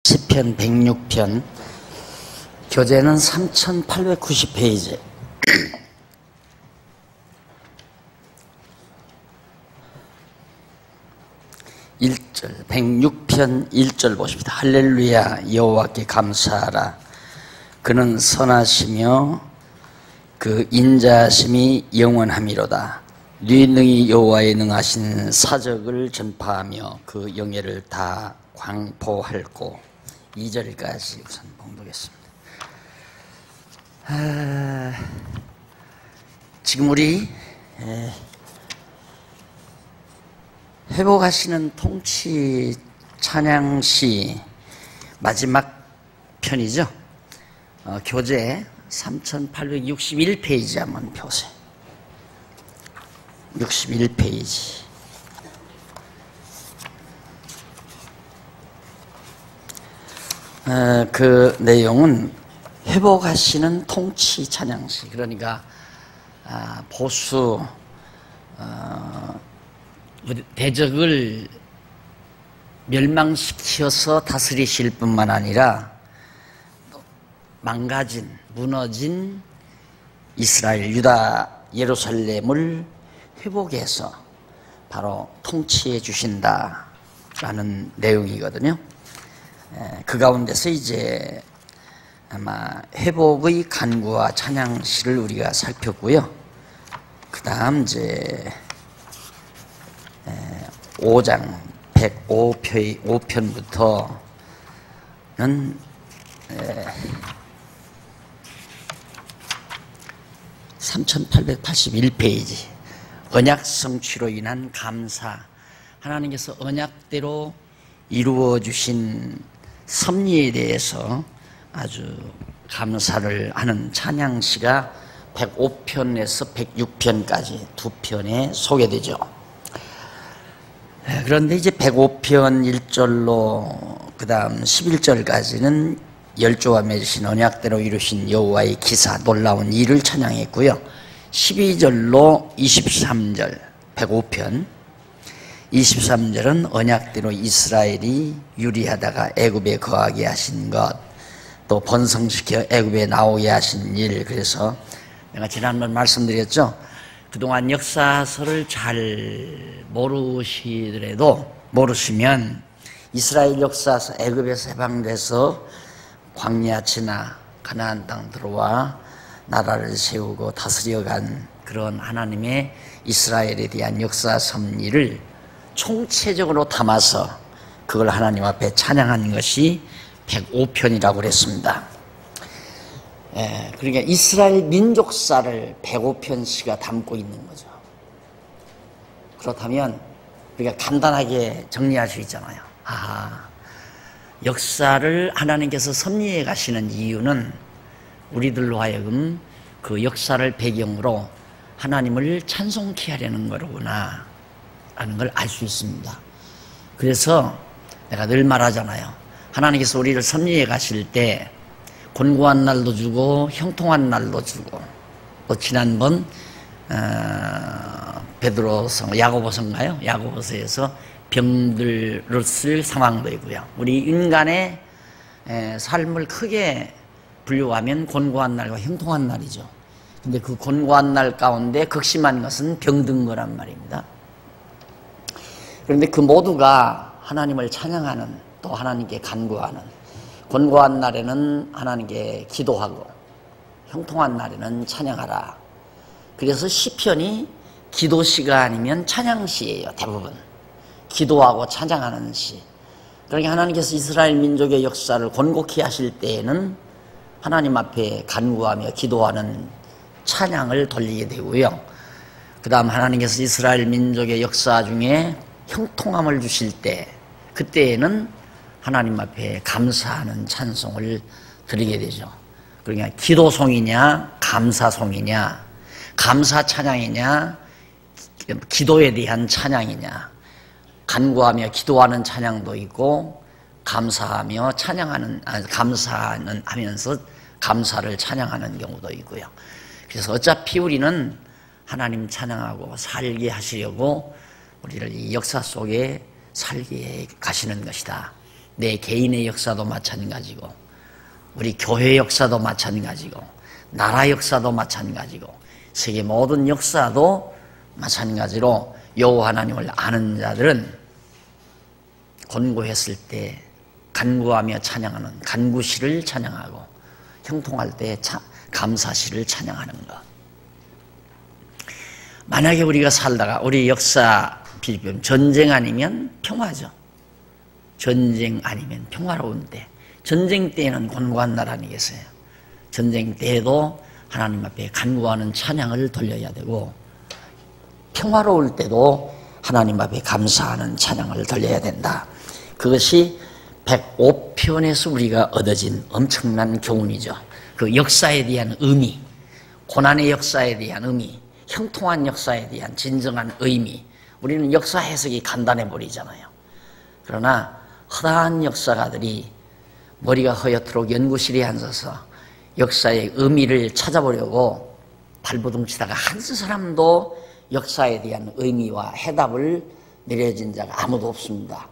시편 106편, 교재는 3890페이지. 1절, 106편 1절 보십니다. 할렐루야, 여호와께 감사하라. 그는 선하시며 그 인자하심이 영원함이로다. 네 능히 여호와의 능하신 사적을 전파하며 그 영예를 다 광포할고. 2절까지 우선 봉독했습니다. 지금 우리 회복하시는 통치 찬양시 마지막 편이죠. 교재 3861페이지 한번 펴세요. 61페이지. 그 내용은 회복하시는 통치 찬양시, 그러니까 보수 대적을 멸망시켜서 다스리실 뿐만 아니라 망가진, 무너진 이스라엘, 유다, 예루살렘을 회복해서 바로 통치해 주신다라는 내용이거든요. 그 가운데서 이제 아마 회복의 간구와 찬양시를 우리가 살폈고요. 그 다음 이제 5장 105편부터는 3881페이지 언약 성취로 인한 감사, 하나님께서 언약대로 이루어 주신 섭리에 대해서 아주 감사를 하는 찬양시가 105편에서 106편까지 두 편에 소개되죠. 그런데 이제 105편 1절로 그 다음 11절까지는 열조와 맺으신 언약대로 이루신 여호와의 기사, 놀라운 일을 찬양했고요. 12절로 23절 105편 23절은 언약대로 이스라엘이 유리하다가 애굽에 거하게 하신 것, 또 번성시켜 애굽에 나오게 하신 일. 그래서 내가 지난번 말씀드렸죠. 그동안 역사서를 잘 모르시면 이스라엘 역사서 애굽에서 해방돼서 광야 지나 가나안 땅 들어와 나라를 세우고 다스려간 그런 하나님의 이스라엘에 대한 역사 섭리를 총체적으로 담아서 그걸 하나님 앞에 찬양한 것이 105편이라고 그랬습니다. 그러니까 이스라엘 민족사를 105편시가 담고 있는 거죠. 그렇다면 우리가 간단하게 정리할 수 있잖아요. 역사를 하나님께서 섭리해 가시는 이유는 우리들로 하여금 그 역사를 배경으로 하나님을 찬송케 하려는 거로구나 라는 걸 알 수 있습니다. 그래서 내가 늘 말하잖아요. 하나님께서 우리를 섭리해 가실 때 곤고한 날도 주고 형통한 날도 주고, 또 지난번 야고보서인가요? 야고보서에서 병들을 쓸 상황도 있고요. 우리 인간의 삶을 크게 분류하면 곤고한 날과 형통한 날이죠. 근데 그 곤고한 날 가운데 극심한 것은 병든 거란 말입니다. 그런데 그 모두가 하나님을 찬양하는, 또 하나님께 간구하는, 곤고한 날에는 하나님께 기도하고 형통한 날에는 찬양하라. 그래서 시편이 기도시가 아니면 찬양시예요. 대부분 기도하고 찬양하는 시. 그러니까 하나님께서 이스라엘 민족의 역사를 곤고케 하실 때에는 하나님 앞에 간구하며 기도하는 찬양을 돌리게 되고요. 그 다음 하나님께서 이스라엘 민족의 역사 중에 형통함을 주실 때, 그때에는 하나님 앞에 감사하는 찬송을 드리게 되죠. 그러니까 기도송이냐 감사송이냐, 감사 찬양이냐 기도에 대한 찬양이냐, 간구하며 기도하는 찬양도 있고 감사하며 찬양하는, 감사는 하면서 감사를 찬양하는 경우도 있고요. 그래서 어차피 우리는 하나님 찬양하고 살게 하시려고 우리를 이 역사 속에 살게 가시는 것이다. 내 개인의 역사도 마찬가지고 우리 교회 역사도 마찬가지고 나라 역사도 마찬가지고 세계 모든 역사도 마찬가지로 여호와 하나님을 아는 자들은 곤고했을 때 간구하며 찬양하는 간구시를 찬양하고 형통할 때 감사시를 찬양하는 것. 만약에 우리가 살다가 우리 역사 비교하면 전쟁 아니면 평화죠. 전쟁 아니면 평화로운 때. 전쟁 때에는 곤고한 날 아니겠어요? 전쟁 때에도 하나님 앞에 간구하는 찬양을 돌려야 되고 평화로울 때도 하나님 앞에 감사하는 찬양을 돌려야 된다. 그것이 105편에서 우리가 얻어진 엄청난 교훈이죠. 그 역사에 대한 의미, 고난의 역사에 대한 의미, 형통한 역사에 대한 진정한 의미. 우리는 역사 해석이 간단해 버리잖아요. 그러나 허다한 역사가들이 머리가 허옇도록 연구실에 앉아서 역사의 의미를 찾아보려고 발버둥치다가 한 사람도 역사에 대한 의미와 해답을 내려진 자가 아무도 없습니다.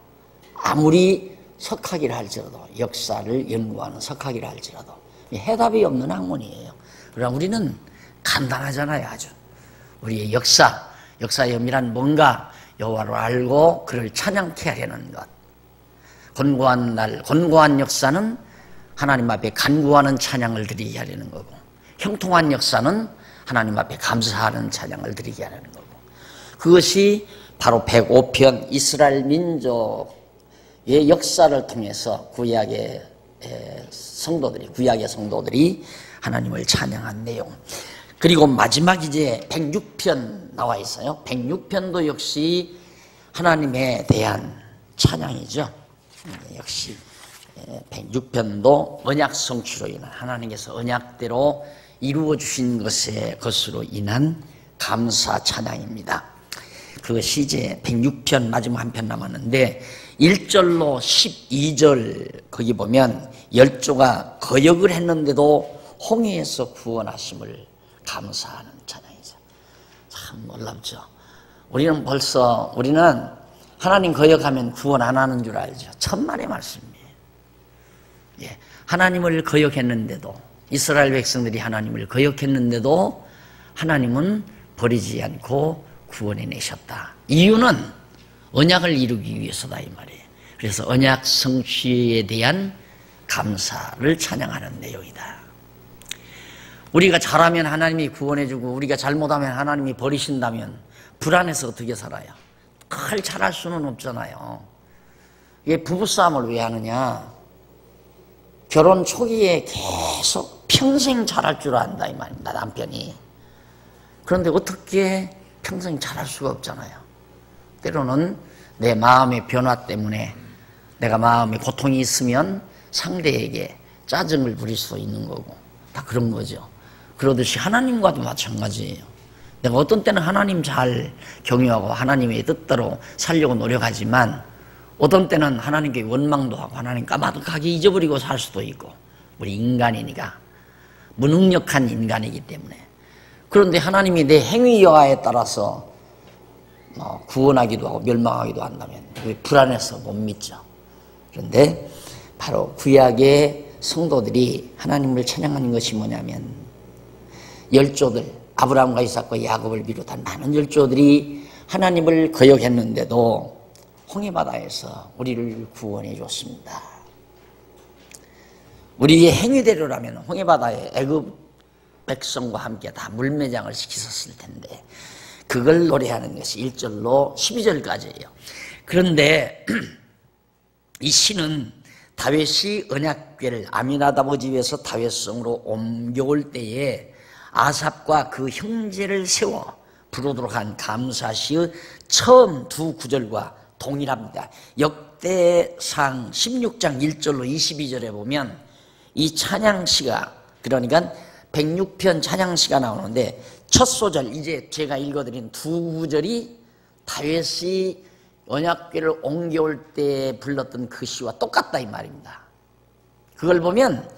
아무리 석학이라 할지라도, 역사를 연구하는 석학이라 할지라도 해답이 없는 학문이에요. 그러나 우리는 간단하잖아요. 아주 우리의 역사의 의미란 뭔가 여호와를 알고 그를 찬양케 하려는 것. 곤고한 날, 곤고한 역사는 하나님 앞에 간구하는 찬양을 드리게 하려는 거고, 형통한 역사는 하나님 앞에 감사하는 찬양을 드리게 하려는 거고, 그것이 바로 105편 이스라엘 민족의 역사를 통해서 구약의 성도들이 하나님을 찬양한 내용. 그리고 마지막 이제 106편 나와 있어요. 106편도 역시 하나님에 대한 찬양이죠. 역시 106편도 언약 성취로 인한 하나님께서 언약대로 이루어 주신 것으로 인한 감사 찬양입니다. 그것이 이제 106편 마지막 한 편 남았는데 1절로 12절 거기 보면 열조가 거역을 했는데도 홍해에서 구원하심을 감사하는 찬양이죠. 참 놀랍죠. 우리는 하나님 거역하면 구원 안 하는 줄 알죠. 천만의 말씀이에요. 예, 하나님을 거역했는데도, 이스라엘 백성들이 하나님을 거역했는데도 하나님은 버리지 않고 구원해내셨다. 이유는 언약을 이루기 위해서다 이 말이에요. 그래서 언약 성취에 대한 감사를 찬양하는 내용이다. 우리가 잘하면 하나님이 구원해주고 우리가 잘못하면 하나님이 버리신다면 불안해서 어떻게 살아요? 늘 잘할 수는 없잖아요. 이게 부부싸움을 왜 하느냐? 결혼 초기에 계속 평생 잘할 줄 안다 이 말입니다. 남편이. 그런데 어떻게 평생 잘할 수가 없잖아요. 때로는 내 마음의 변화 때문에 내가 마음에 고통이 있으면 상대에게 짜증을 부릴 수도 있는 거고 다 그런 거죠. 그러듯이 하나님과도 마찬가지예요. 내가 어떤 때는 하나님 잘 경유하고 하나님의 뜻대로 살려고 노력하지만 어떤 때는 하나님께 원망도 하고 하나님 까마득하게 잊어버리고 살 수도 있고 우리 인간이니까 무능력한 인간이기 때문에 그런데 하나님이 내 행위 여하에 따라서 구원하기도 하고 멸망하기도 한다면 불안해서 못 믿죠. 그런데 바로 구약의 성도들이 하나님을 찬양하는 것이 뭐냐면 열조들 아브라함과 이삭과 야곱을 비롯한 많은 열조들이 하나님을 거역했는데도 홍해바다에서 우리를 구원해 줬습니다. 우리의 행위대로라면 홍해바다에 애굽 백성과 함께 다 물매장을 시켰을 텐데 그걸 노래하는 것이 1절로 12절까지예요. 그런데 이 시는 다윗이 언약궤를 아미나다보 집에서 다윗성으로 옮겨올 때에 아삽과 그 형제를 세워 부르도록 한 감사시의 처음 두 구절과 동일합니다. 역대상 16장 1절로 22절에 보면 이 찬양시가 그러니까 106편 찬양시가 나오는데 첫 소절 이제 제가 읽어드린 두 구절이 다윗이 언약궤를 옮겨올 때 불렀던 그 시와 똑같다 이 말입니다. 그걸 보면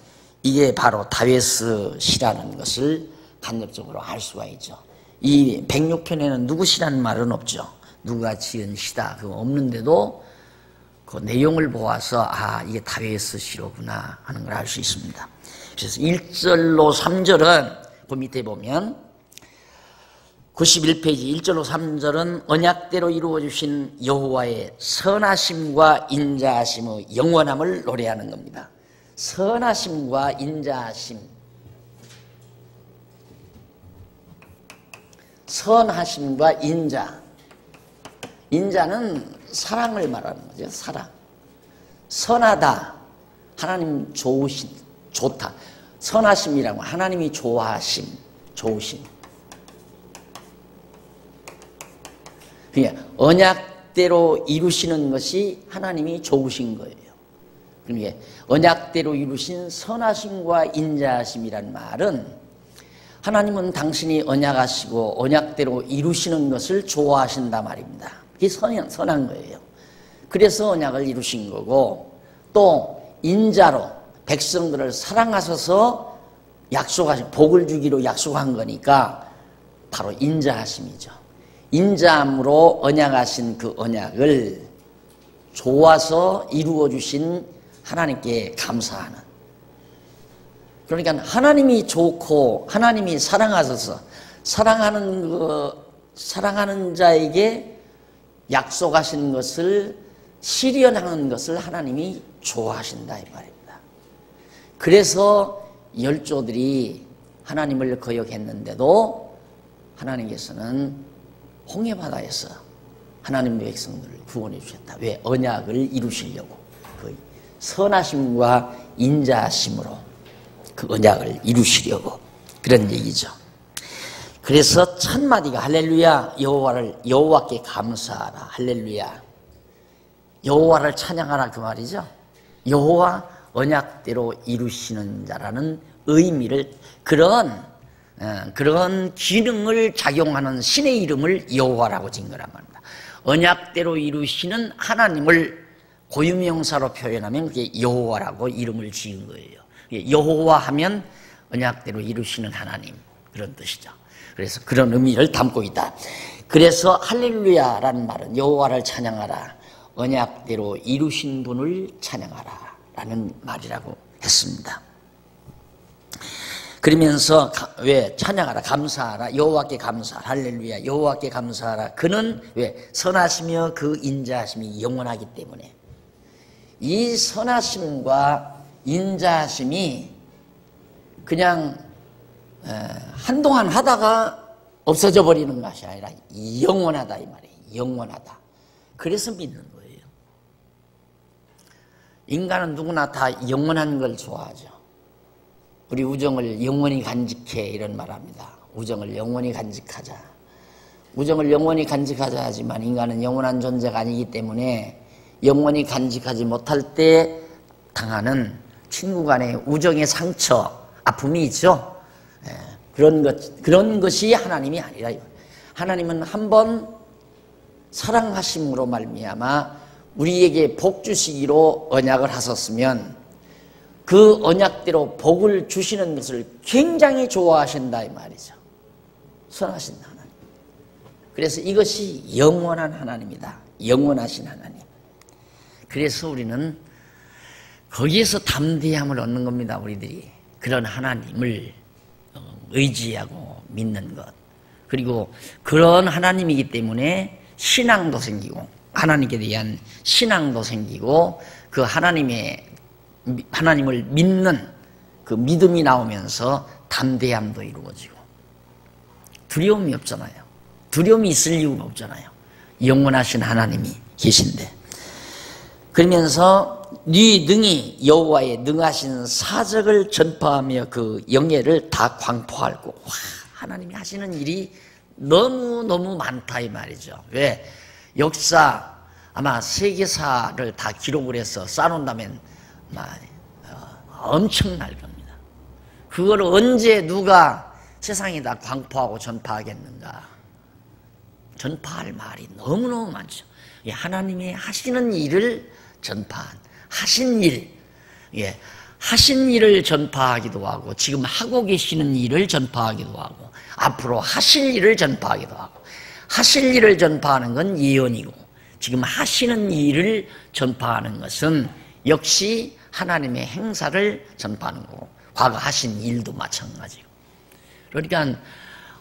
이게 바로 다윗의 시라는 것을 간접적으로 알 수가 있죠. 이 106편에는 누구 시라는 말은 없죠. 누가 지은 시다 그거 없는데도 그 내용을 보아서 아 이게 다윗의 시로구나 하는 걸 알 수 있습니다. 그래서 1절로 3절은 그 밑에 보면 91페이지 1절로 3절은 언약대로 이루어주신 여호와의 선하심과 인자하심의 영원함을 노래하는 겁니다. 선하심과 인자하심, 선하심과 인자. 인자는 사랑을 말하는 거죠. 사랑. 선하다. 하나님 좋으신, 좋다. 선하심이라고 하나님이 좋아하심, 좋으심. 그러니까 언약대로 이루시는 것이 하나님이 좋으신 거예요. 그러니까 언약대로 이루신 선하심과 인자하심이란 말은 하나님은 당신이 언약하시고 언약대로 이루시는 것을 좋아하신다 말입니다. 그게 선한 거예요. 그래서 언약을 이루신 거고 또 인자로 백성들을 사랑하셔서 약속하신 복을 주기로 약속한 거니까 바로 인자하심이죠. 인자함으로 언약하신 그 언약을 좋아서 이루어 주신 하나님께 감사하는. 그러니까 하나님이 좋고 하나님이 사랑하셔서 사랑하는 자에게 약속하신 것을 실현하는 것을 하나님이 좋아하신다 이 말입니다. 그래서 열조들이 하나님을 거역했는데도 하나님께서는 홍해바다에서 하나님의 백성들을 구원해 주셨다. 왜? 언약을 이루시려고 그 선하심과 인자하심으로 그 언약을 이루시려고 그런 얘기죠. 그래서 첫 마디가 할렐루야 여호와께 감사하라. 할렐루야 여호와를 찬양하라 그 말이죠. 여호와 언약대로 이루시는 자라는 의미를 그런 기능을 작용하는 신의 이름을 여호와라고 지은 거란 말입니다. 언약대로 이루시는 하나님을 고유명사로 표현하면 그게 여호와라고 이름을 지은 거예요. 여호와 하면 언약대로 이루시는 하나님 그런 뜻이죠. 그래서 그런 의미를 담고 있다. 그래서 할렐루야라는 말은 여호와를 찬양하라, 언약대로 이루신 분을 찬양하라 라는 말이라고 했습니다. 그러면서 왜 찬양하라, 감사하라, 여호와께 감사하라, 할렐루야 여호와께 감사하라. 그는 왜? 선하시며 그 인자하심이 영원하기 때문에. 이 선하심과 인자하심이 그냥 한동안 하다가 없어져 버리는 것이 아니라 영원하다 이 말이에요. 영원하다. 그래서 믿는 거예요. 인간은 누구나 다 영원한 걸 좋아하죠. 우리 우정을 영원히 간직해 이런 말합니다. 우정을 영원히 간직하자. 우정을 영원히 간직하자 하지만 인간은 영원한 존재가 아니기 때문에 영원히 간직하지 못할 때 당하는 친구 간의 우정의 상처, 아픔이 있죠. 그런 것이 하나님이 아니라 하나님은 한번 사랑하심으로 말미암아 우리에게 복 주시기로 언약을 하셨으면 그 언약대로 복을 주시는 것을 굉장히 좋아하신다 이 말이죠. 선하신 하나님. 그래서 이것이 영원한 하나님이다. 영원하신 하나님. 그래서 우리는 거기에서 담대함을 얻는 겁니다. 우리들이 그런 하나님을 의지하고 믿는 것. 그리고 그런 하나님이기 때문에 신앙도 생기고 하나님께 대한 신앙도 생기고 그 하나님을 믿는 그 믿음이 나오면서 담대함도 이루어지고 두려움이 없잖아요. 두려움이 있을 이유가 없잖아요. 영원하신 하나님이 계신데. 그러면서 네 능히 여호와의 능하신 사적을 전파하며 그 영예를 다 광포하고. 와, 하나님이 하시는 일이 너무너무 많다 이 말이죠. 왜? 역사 아마 세계사를 다 기록을 해서 쌓아놓는다면 엄청날 겁니다. 그걸 언제 누가 세상에다 광포하고 전파하겠는가. 전파할 말이 너무너무 많죠. 하나님이 하시는 일을 전파한 하신 일, 하신 일을 전파하기도 하고 지금 하고 계시는 일을 전파하기도 하고 앞으로 하실 일을 전파하기도 하고. 하실 일을 전파하는 건 예언이고 지금 하시는 일을 전파하는 것은 역시 하나님의 행사를 전파하는 거고, 과거 하신 일도 마찬가지고. 그러니까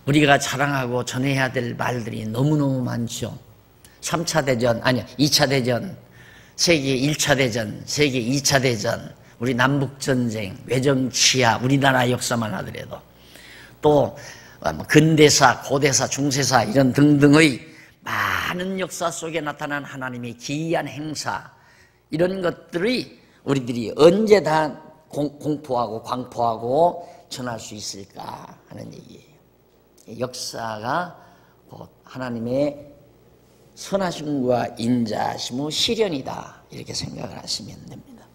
우리가 자랑하고 전해야 될 말들이 너무너무 많죠. 3차 대전, 아니 2차 대전, 세계 1차 대전, 세계 2차 대전, 우리 남북전쟁, 외정치하, 우리나라 역사만 하더라도 또 근대사, 고대사, 중세사 이런 등등의 많은 역사 속에 나타난 하나님의 기이한 행사, 이런 것들이 우리들이 언제 다 공포하고 광포하고 전할 수 있을까 하는 얘기예요. 역사가 곧 하나님의 선하심과 인자하심의 실현이다, 이렇게 생각을 하시면 됩니다.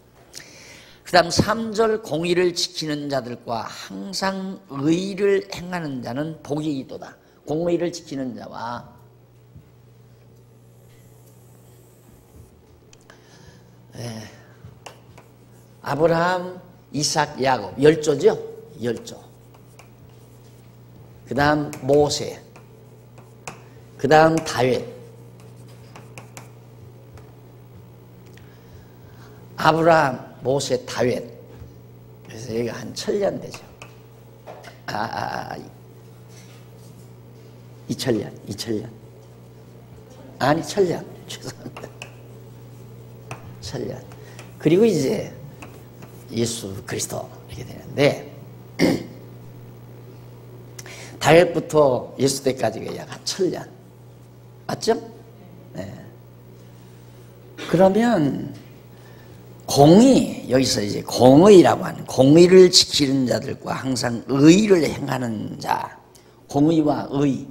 그 다음 3절, 공의를 지키는 자들과 항상 의를 행하는 자는 복이 있도다. 공의를 지키는 자와 아브라함, 이삭, 야곱, 10조죠? 10조. 그 다음 모세, 그 다음 다윗, 아브라함, 모세, 다윗. 그래서 여기가 한 1000년 되죠. 2000년. 아니, 1000년. 죄송합니다. 1000년. 그리고 이제 예수 그리스도 이렇게 되는데, 다윗부터 예수 때까지가 약 한 1000년. 맞죠? 네. 그러면 공의, 여기서 이제 공의라고 하는, 공의를 지키는 자들과 항상 의를 행하는 자, 공의와 의,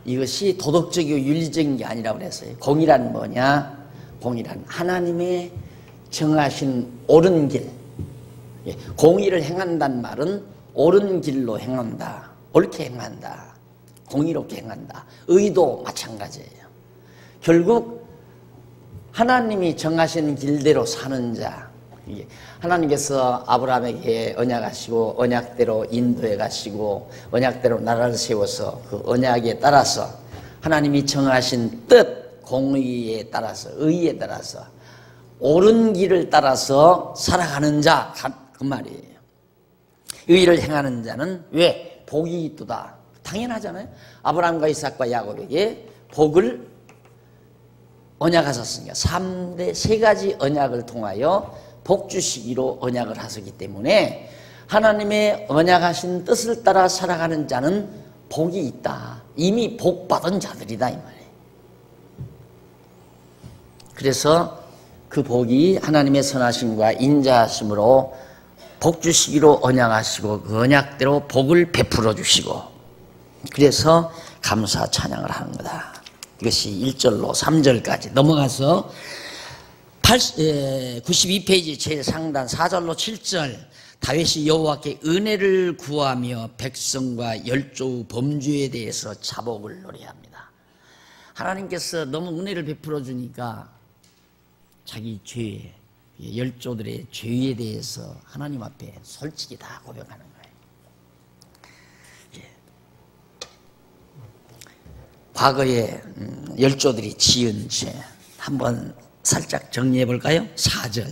이것이 도덕적이고 윤리적인 게 아니라고 그랬어요. 공의란 뭐냐? 공의란 하나님의 정하신 옳은 길. 공의를 행한다는 말은 옳은 길로 행한다, 옳게 행한다, 공의롭게 행한다. 의도 마찬가지예요. 결국 하나님이 정하신 길대로 사는 자, 하나님께서 아브라함에게 언약하시고 언약대로 인도해 가시고 언약대로 나라를 세워서 그 언약에 따라서 하나님이 정하신 뜻, 공의에 따라서, 의에 따라서 옳은 길을 따라서 살아가는 자, 그 말이에요. 의를 행하는 자는 왜? 복이 있도다. 당연하잖아요. 아브라함과 이삭과 야곱에게 복을 언약하셨으니까 3대 3가지 언약을 통하여 복 주시기로 언약을 하셨기 때문에 하나님의 언약하신 뜻을 따라 살아가는 자는 복이 있다. 이미 복 받은 자들이다, 이 말이에요. 그래서 그 복이 하나님의 선하심과 인자하심으로 복 주시기로 언약하시고 그 언약대로 복을 베풀어 주시고, 그래서 감사 찬양을 하는 거다. 이것이 1절로 3절까지 넘어가서 92페이지 제일 상단 4절로 7절, 다윗이 여호와께 은혜를 구하며 백성과 열조의 범죄에 대해서 자복을 노래합니다. 하나님께서 너무 은혜를 베풀어 주니까 자기 죄, 열조들의 죄에 대해서 하나님 앞에 솔직히 다 고백하는 거예요. 과거에 열조들이 지은 죄 한번 살짝 정리해 볼까요? 4절,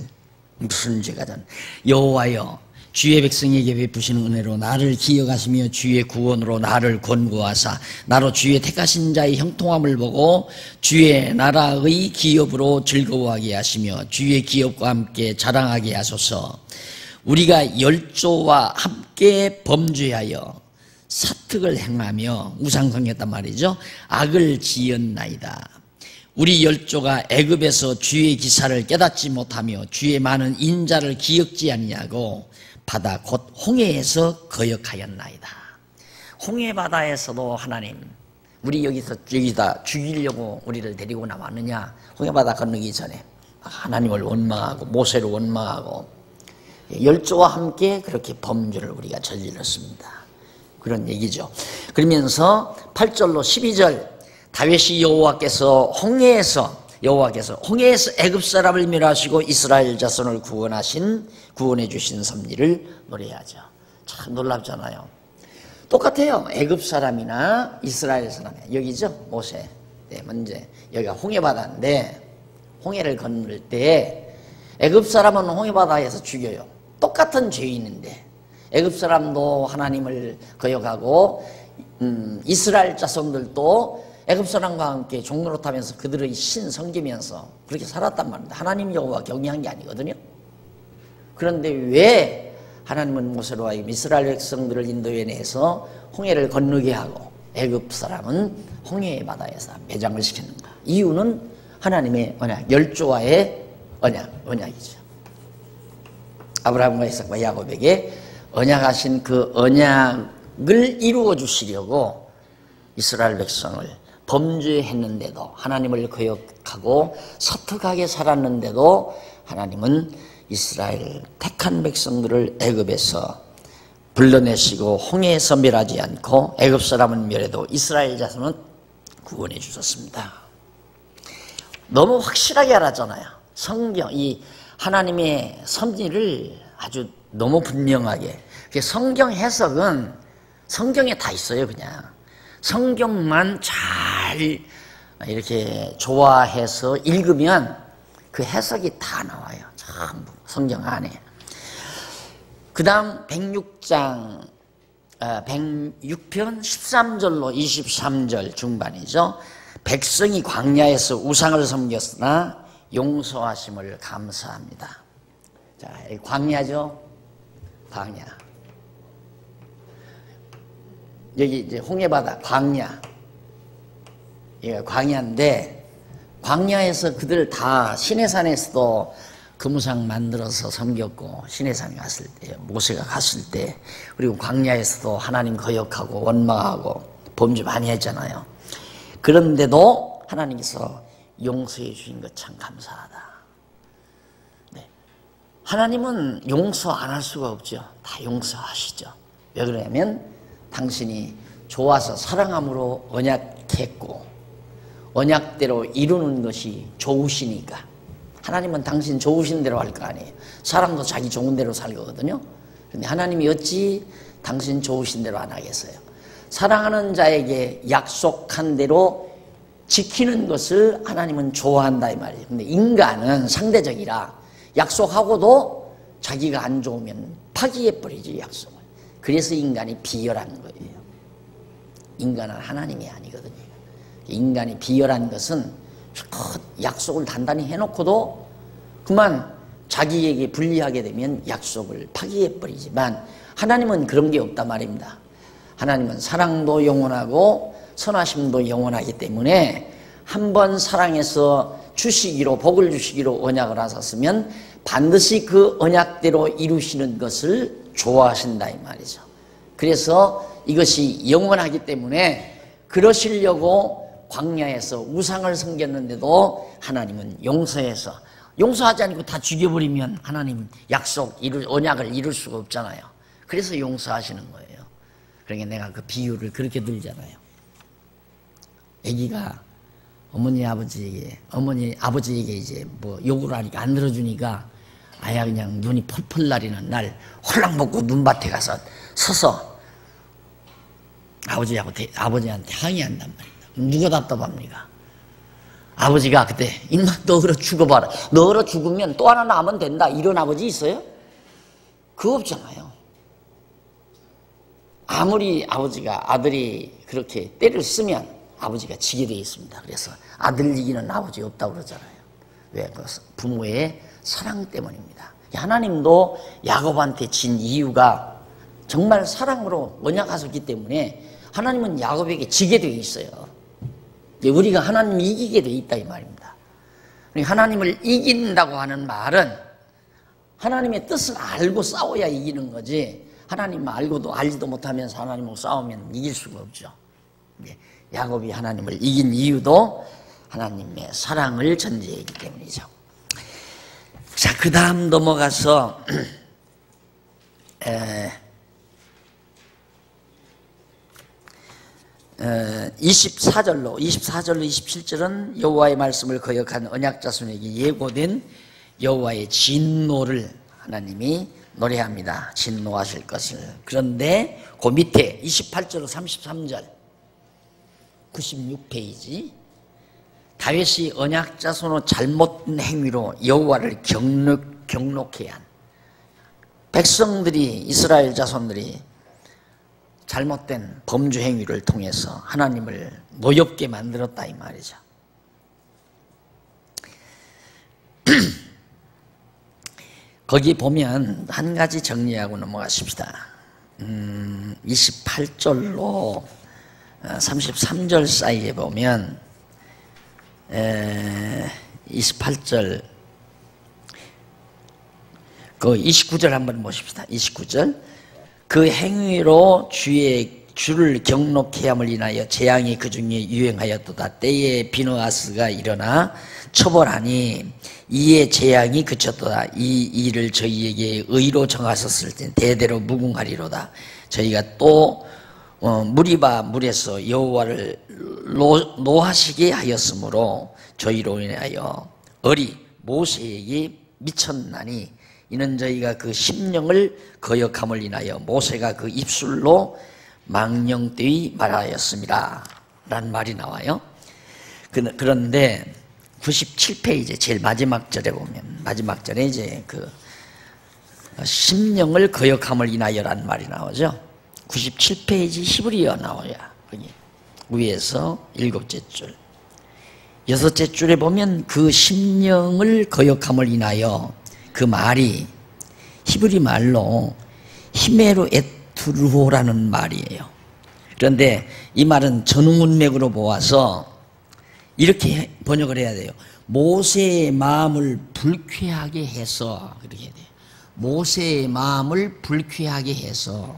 무슨 죄가 전 여호와여, 주의 백성에게 베푸시는 은혜로 나를 기억하시며 주의 구원으로 나를 권고하사 나로 주의 택하신 자의 형통함을 보고 주의 나라의 기업으로 즐거워하게 하시며 주의 기업과 함께 자랑하게 하소서. 우리가 열조와 함께 범죄하여 사특을 행하며 우상성했단 말이죠. 악을 지었나이다. 우리 열조가 애굽에서 주의 기사를 깨닫지 못하며 주의 많은 인자를 기억지 아니하고 바다 곧 홍해에서 거역하였나이다. 홍해 바다에서도 하나님, 우리 여기다 죽이려고 우리를 데리고 나왔느냐? 홍해 바다 건너기 전에 하나님을 원망하고 모세를 원망하고 열조와 함께 그렇게 범죄를 우리가 저질렀습니다. 그런 얘기죠. 그러면서 8절로 12절, 다윗이 여호와께서 홍해에서 애굽 사람을 멸하시고 이스라엘 자손을 구원해 주신 섭리를 노래하죠. 참 놀랍잖아요. 똑같아요. 애굽 사람이나 이스라엘 사람. 여기죠, 모세. 네, 먼저 여기가 홍해바다인데 홍해를 건널 때 애굽 사람은 홍해바다에서 죽여요. 똑같은 죄인인데 애굽 사람도 하나님을 거역하고 이스라엘 자손들도 애굽 사람과 함께 종노릇하면서 그들의 신 섬기면서 그렇게 살았단 말입니다. 하나님 여호와 경외한 게 아니거든요. 그런데 왜 하나님은 모세로 하여금 이스라엘 백성들을 인도해내서 홍해를 건너게 하고 애굽 사람은 홍해의 바다에서 매장을 시키는가? 이유는 하나님의 언약, 열조와의 언약이죠. 아브라함과 이삭과 야곱에게 언약하신 그 언약을 이루어 주시려고 이스라엘 백성을 범죄했는데도 하나님을 거역하고 서특하게 살았는데도 하나님은 이스라엘 택한 백성들을 애굽에서 불러내시고 홍해에서 멸하지 않고 애굽 사람은 멸해도 이스라엘 자손은 구원해 주셨습니다. 너무 확실하게 알았잖아요. 성경, 이 하나님의 섭리를 아주 너무 분명하게. 성경 해석은 성경에 다 있어요. 그냥 성경만 잘 이렇게 좋아해서 읽으면 그 해석이 다 나와요. 전부 성경 안에. 그 다음 106장 106편 13절로 23절 중반이죠. 백성이 광야에서 우상을 섬겼으나 용서하심을 감사합니다. 자, 광야죠. 광야. 여기 이제 홍해바다 광야. 이게 광야인데 광야에서 그들 다 시내산에서도 금우상 만들어서 섬겼고 시내산에 갔을 때 모세가 갔을 때 그리고 광야에서도 하나님 거역하고 원망하고 범죄 많이 했잖아요. 그런데도 하나님께서 용서해 주신 것 참 감사하다. 네. 하나님은 용서 안 할 수가 없죠. 다 용서하시죠. 왜 그러냐면 당신이 좋아서 사랑함으로 언약했고 언약대로 이루는 것이 좋으시니까. 하나님은 당신 좋으신 대로 할 거 아니에요. 사람도 자기 좋은 대로 살거든요. 그런데 하나님이 어찌 당신 좋으신 대로 안 하겠어요. 사랑하는 자에게 약속한 대로 지키는 것을 하나님은 좋아한다 이 말이에요. 근데 인간은 상대적이라 약속하고도 자기가 안 좋으면 파기해버리지 약속을. 그래서 인간이 비열한 거예요. 인간은 하나님이 아니거든요. 인간이 비열한 것은 약속을 단단히 해놓고도 그만 자기에게 불리하게 되면 약속을 파기해버리지만 하나님은 그런 게 없단 말입니다. 하나님은 사랑도 영원하고 선하심도 영원하기 때문에 한번 사랑해서 주시기로 복을 주시기로 언약을 하셨으면 반드시 그 언약대로 이루시는 것을 좋아하신다 이 말이죠. 그래서 이것이 영원하기 때문에 그러시려고 광야에서 우상을 섬겼는데도 하나님은 용서해서 용서하지 않고 다 죽여버리면 하나님 언약을 이룰 수가 없잖아요. 그래서 용서하시는 거예요. 그러니까 내가 그 비유를 그렇게 들잖아요. 아기가 아버지에게 이제 뭐 요구를 하니까 안 들어주니까 아야 그냥 눈이 펄펄 나리는 날 홀랑 먹고 눈밭에 가서 서서 아버지한테 항의한단 말이에요. 누가 답답합니까? 아버지가 그때 인마 너 얼어 죽어봐라. 너 얼어 죽으면 또 하나 낳으면 된다. 이런 아버지 있어요? 그거 없잖아요. 아무리 아들이 그렇게 때를 쓰면 아버지가 지게 되어 있습니다. 그래서 아들 이기는 아버지 없다고 그러잖아요. 왜? 그 부모의 사랑 때문입니다. 하나님도 야곱한테 진 이유가 정말 사랑으로 언약하셨기 때문에 하나님은 야곱에게 지게 되어 있어요. 우리가 하나님을 이기게 되어 있다 이 말입니다. 하나님을 이긴다고 하는 말은 하나님의 뜻을 알고 싸워야 이기는 거지 하나님 알고도 알지도 못하면서 하나님하고 싸우면 이길 수가 없죠. 야곱이 하나님을 이긴 이유도 하나님의 사랑을 전제하기 때문이죠. 자, 그 다음 넘어가서 24절로 27절은 여호와의 말씀을 거역한 언약자손에게 예고된 여호와의 진노를 하나님이 노래합니다. 진노하실 것을. 그런데 그 밑에 28절 33절 96페이지 다윗이 언약 자손의 잘못된 행위로 여호와를 경록해 한 백성들이 이스라엘 자손들이 잘못된 범죄 행위를 통해서 하나님을 노엽게 만들었다 이 말이죠. 거기 보면 한 가지 정리하고 넘어가십시다. 28절로 33절 사이에 보면 28절 그 29절 한번 보십시다. 29절 그 행위로 주를 경록해 함을 인하여 재앙이 그 중에 유행하였도다. 때에 비느하스가 일어나 처벌하니 이에 재앙이 그쳤도다. 이 일을 저희에게 의로 정하셨을 때 대대로 무궁하리로다. 저희가 또 무리바 물에서 여호와를 노하시게 하였으므로 저희로 인하여 을이 모세에게 미쳤나니 이는 저희가 그 심령을 거역함을 인하여 모세가 그 입술로 망령되이 말하였습니다 라는 말이 나와요. 그런데 97페이지 제일 마지막 절에 보면 마지막 절에 이제 그 심령을 거역함을 인하여라는 말이 나오죠. 97페이지 히브리어 나와야 위에서 7째 줄 6째 줄에 보면 그 심령을 거역함을 인하여 그 말이 히브리 말로 히메로 에투르호라는 말이에요. 그런데 이 말은 전문맥으로 보아서 이렇게 번역을 해야 돼요. 모세의 마음을 불쾌하게 해서 그렇게 해야 돼요. 모세의 마음을 불쾌하게 해서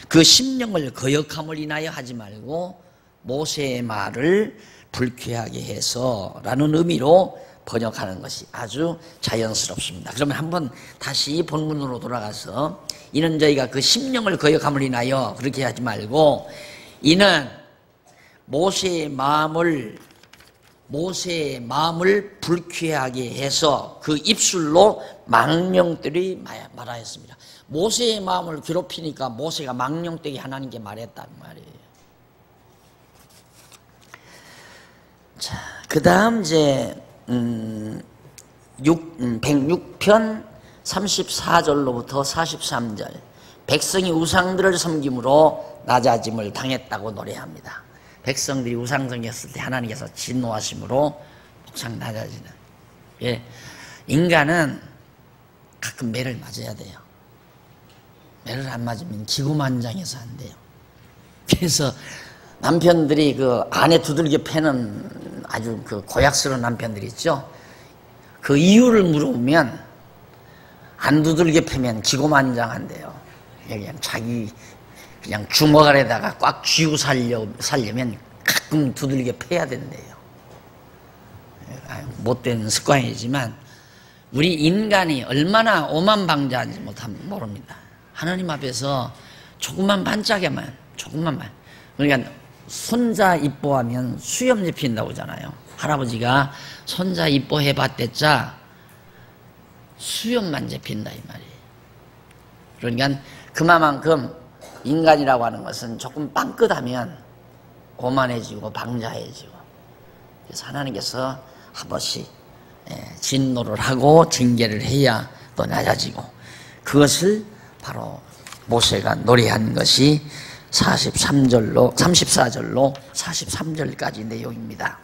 그 심령을 거역함을 인하여 하지 말고 모세의 말을 불쾌하게 해서 라는 의미로 번역하는 것이 아주 자연스럽습니다. 그러면 한번 다시 본문으로 돌아가서 이는 저희가 그 심령을 거역함을 인하여 그렇게 하지 말고 이는 모세의 마음을 불쾌하게 해서 그 입술로 망령들이 말하였습니다. 모세의 마음을 괴롭히니까 모세가 망령되게 하나님께 말했단 말이에요. 자, 그 다음 이제 106편 34절로부터 43절 백성이 우상들을 섬김으로 낮아짐을 당했다고 노래합니다. 백성들이 우상 섬겼을 때 하나님께서 진노하심으로 폭삭 낮아지는. 예, 인간은 가끔 매를 맞아야 돼요. 매를 안 맞으면 기고만장해서 안 돼요. 그래서 남편들이 그 아내 두들겨 패는 아주 그 고약스러운 남편들이 있죠. 그 이유를 물어보면 안 두들겨 패면 기고만장한대요. 그냥 자기 그냥 주먹 아래다가 꽉 쥐고 살려면 가끔 두들겨 패야 된대요. 못된 습관이지만 우리 인간이 얼마나 오만방자한지 모릅니다. 하나님 앞에서 조금만 반짝여만 조금만만 그러니까 손자 이뻐하면 수염 입힌다고 하잖아요. 할아버지가 손자 이뻐해봤댔자 수염만 잡힌다 이 말이에요. 그러니까 그만큼 인간이라고 하는 것은 조금 빵긋하면 오만해지고 방자해지고 그래서 하나님께서 한 번씩 진노를 하고 징계를 해야 또 낮아지고 그것을 바로 모세가 노래한 것이 34절로 43절까지 내용입니다.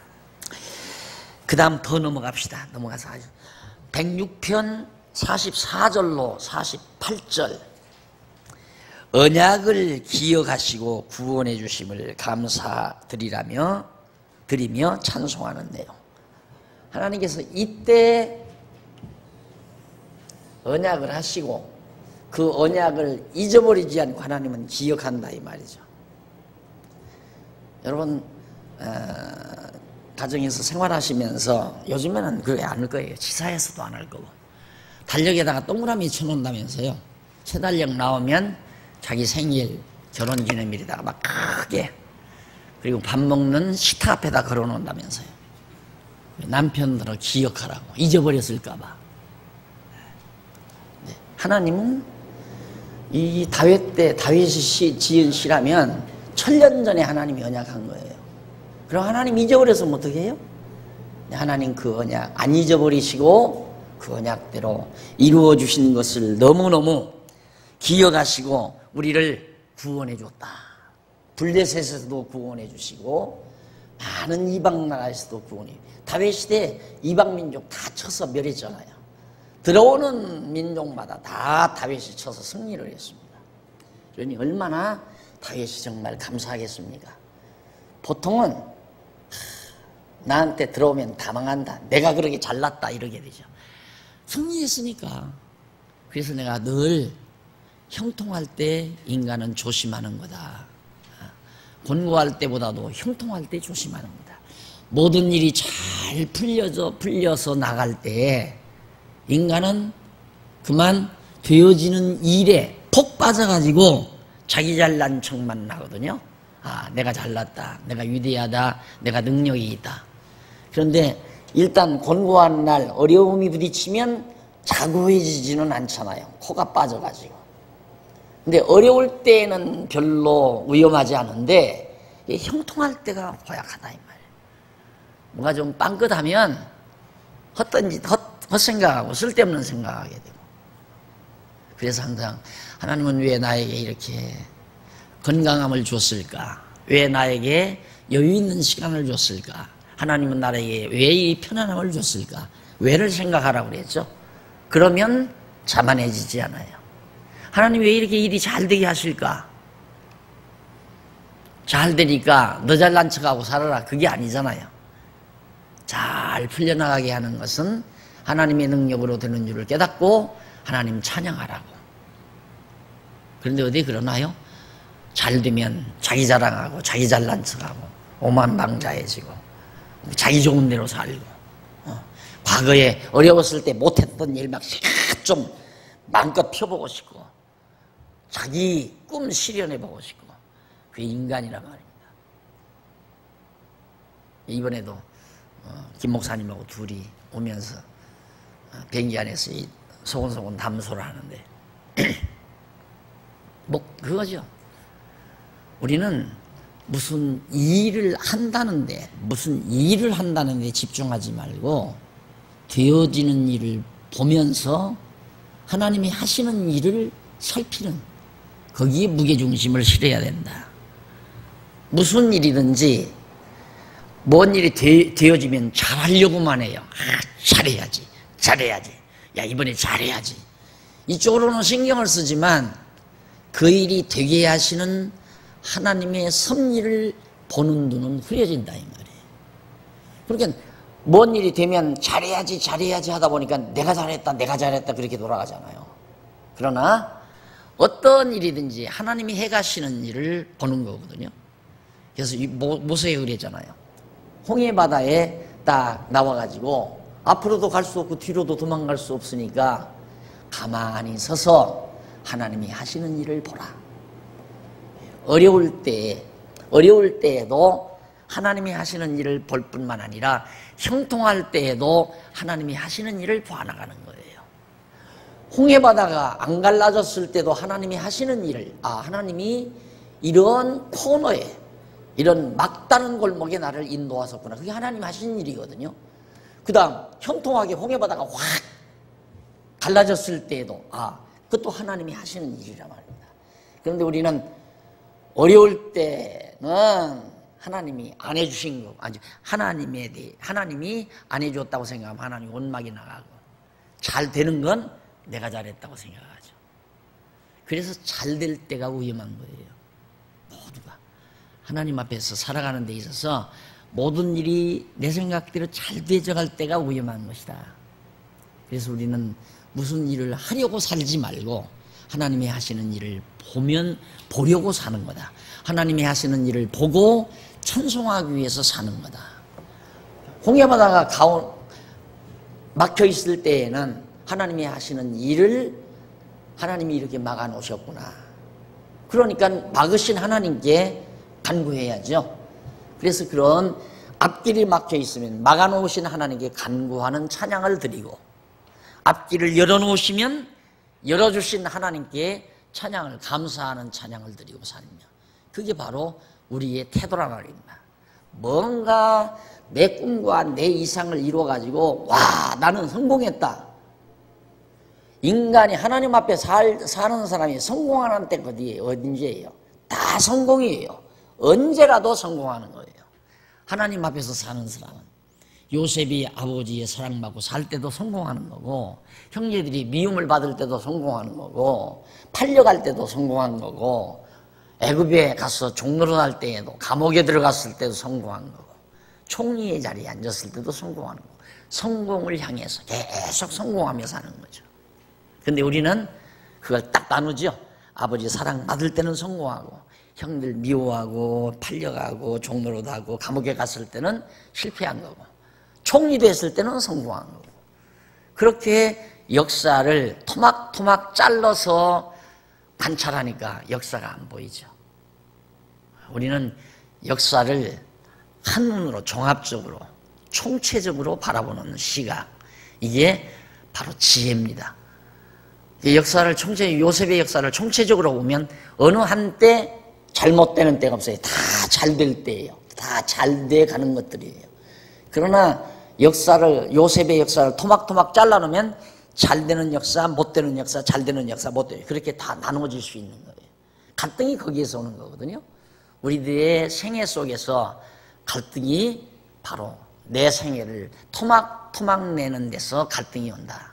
그 다음 더 넘어갑시다. 넘어가서 106편 44절로 48절 언약을 기억하시고 구원해 주심을 감사드리며 찬송하는 내용. 하나님께서 이때 언약을 하시고 그 언약을 잊어버리지 않고 하나님은 기억한다 이 말이죠. 여러분 가정에서 생활하시면서 요즘에는 그래 안 할 거예요. 지사에서도 안 할 거고 달력에다가 동그라미 쳐놓는다면서요. 새 달력 나오면 자기 생일 결혼기념일에다가 막 크게 그리고 밥 먹는 식탁 앞에다 걸어놓는다면서요. 남편들을 기억하라고 잊어버렸을까 봐. 네. 하나님은 이 다윗 때 다윗이 지은 시라면 1000년 전에 하나님이 언약한 거예요. 그럼 하나님 잊어버렸으면 어떻게 해요? 하나님 그 언약 안 잊어버리시고 그 언약대로 이루어 주신 것을 너무너무 기억하시고 우리를 구원해 줬다. 블레셋에서도 구원해 주시고 많은 이방 나라에서도 구원해. 다윗 시대 이방 민족 다 쳐서 멸했잖아요. 들어오는 민족마다 다 다윗이 쳐서 승리를 했습니다. 그러니 얼마나 다윗이 정말 감사하겠습니까? 보통은 나한테 들어오면 다 망한다. 내가 그렇게 잘났다 이러게 되죠. 승리했으니까. 그래서 내가 늘 형통할 때 인간은 조심하는 거다. 권고할 때보다도 형통할 때 조심하는 거다. 모든 일이 잘 풀려서 나갈 때 인간은 그만 되어지는 일에 폭 빠져가지고 자기 잘난 척만 나거든요. 아, 내가 잘났다. 내가 위대하다. 내가 능력이 있다. 그런데 일단 권고하는 날 어려움이 부딪히면 자고해지지는 않잖아요. 코가 빠져가지고. 근데 어려울 때는 별로 위험하지 않은데 형통할 때가 고약하다 이 말이에요. 뭔가 좀 빵긋하면 헛생각하고 쓸데없는 생각하게 되고. 그래서 항상 하나님은 왜 나에게 이렇게 건강함을 줬을까? 왜 나에게 여유 있는 시간을 줬을까? 하나님은 나에게 왜 이 편안함을 줬을까? 왜를 생각하라고 그랬죠? 그러면 자만해지지 않아요. 하나님 왜 이렇게 일이 잘 되게 하실까? 잘 되니까 너 잘난 척하고 살아라. 그게 아니잖아요. 잘 풀려나가게 하는 것은 하나님의 능력으로 되는 줄을 깨닫고 하나님 찬양하라고. 그런데 어디 그러나요? 잘 되면 자기 자랑하고 자기 잘난 척하고 오만방자해지고 자기 좋은 대로 살고 과거에 어려웠을 때 못했던 일 막 좀 마음껏 펴보고 싶고 자기 꿈 실현해보고 싶고 그게 인간이란 말입니다. 이번에도 김 목사님하고 둘이 오면서 비행기 안에서 소곤소곤 담소를 하는데 뭐 그거죠. 우리는 무슨 일을 한다는데 집중하지 말고 되어지는 일을 보면서 하나님이 하시는 일을 살피는 거기에 무게중심을 실어야 된다. 무슨 일이든지 뭔 일이 되어지면 잘하려고만 해요. 잘해야지. 야, 이번에 잘해야지. 이쪽으로는 신경을 쓰지만 그 일이 되게 하시는 하나님의 섭리를 보는 눈은 흐려진다 이 말이에요. 그러니까 뭔 일이 되면 잘해야지 하다 보니까 내가 잘했다 그렇게 돌아가잖아요. 그러나 어떤 일이든지 하나님이 해가시는 일을 보는 거거든요. 그래서 모세에 그랬잖아요. 홍해 바다에 딱 나와가지고 앞으로도 갈 수 없고 뒤로도 도망갈 수 없으니까 가만히 서서 하나님이 하시는 일을 보라. 어려울 때에도 하나님이 하시는 일을 볼 뿐만 아니라 형통할 때에도 하나님이 하시는 일을 보아나가는 거예요. 홍해바다가 안 갈라졌을 때도 하나님이 하시는 일을 하나님이 이런 코너에 이런 막다른 골목에 나를 인도하셨구나. 그게 하나님 하시는 일이거든요. 그 다음 형통하게 홍해바다가 확 갈라졌을 때에도 그것도 하나님이 하시는 일이란 말입니다. 그런데 우리는 어려울 때는 하나님이 안 해주신 거, 하나님이 안 해줬다고 생각하면 하나님 원망이 나가고, 잘 되는 건 내가 잘했다고 생각하죠. 그래서 잘 될 때가 위험한 거예요. 모두가 하나님 앞에서 살아가는 데 있어서 모든 일이 내 생각대로 잘 되어갈 때가 위험한 것이다. 그래서 우리는 무슨 일을 하려고 살지 말고 하나님이 하시는 일을 보려고 사는 거다. 하나님이 하시는 일을 보고 찬송하기 위해서 사는 거다. 홍해바다가 막혀 있을 때에는 하나님이 하시는 일을 하나님이 이렇게 막아 놓으셨구나. 그러니까 막으신 하나님께 간구해야죠. 그래서 그런 앞길이 막혀 있으면 막아 놓으신 하나님께 간구하는 찬양을 드리고, 앞길을 열어 놓으시면 열어주신 하나님께 찬양을, 감사하는 찬양을 드리고 살며, 그게 바로 우리의 태도란 말입니다. 뭔가 내 꿈과 내 이상을 이루어가지고 와 나는 성공했다. 인간이 하나님 앞에 사는 사람이 성공하는 때가 어딘지예요. 다 성공이에요. 언제라도 성공하는 거예요. 하나님 앞에서 사는 사람은 요셉이 아버지의 사랑받고 살 때도 성공하는 거고, 형제들이 미움을 받을 때도 성공하는 거고, 팔려갈 때도 성공한 거고, 애굽에 가서 종노릇할 때에도, 감옥에 들어갔을 때도 성공한 거고, 총리의 자리에 앉았을 때도 성공하는 거고, 성공을 향해서 계속 성공하며 사는 거죠. 근데 우리는 그걸 딱 나누죠. 아버지 사랑 받을 때는 성공하고, 형들 미워하고, 팔려가고, 종노릇하고, 감옥에 갔을 때는 실패한 거고, 총리 됐을 때는 성공한 거고. 그렇게 역사를 토막토막 잘라서 관찰하니까 역사가 안 보이죠. 우리는 역사를 한눈으로 종합적으로 총체적으로 바라보는 시각, 이게 바로 지혜입니다. 역사를 요셉의 역사를 총체적으로 보면 어느 한때 잘못되는 때가 없어요. 다 잘 될 때예요. 다 잘 돼 가는 것들이에요. 그러나 요셉의 역사를 토막토막 잘라놓으면 잘 되는 역사, 못 되는 역사, 잘 되는 역사, 못 되는, 그렇게 다 나누어질 수 있는 거예요. 갈등이 거기에서 오는 거거든요. 우리들의 생애 속에서 갈등이 바로 내 생애를 토막토막 내는 데서 갈등이 온다.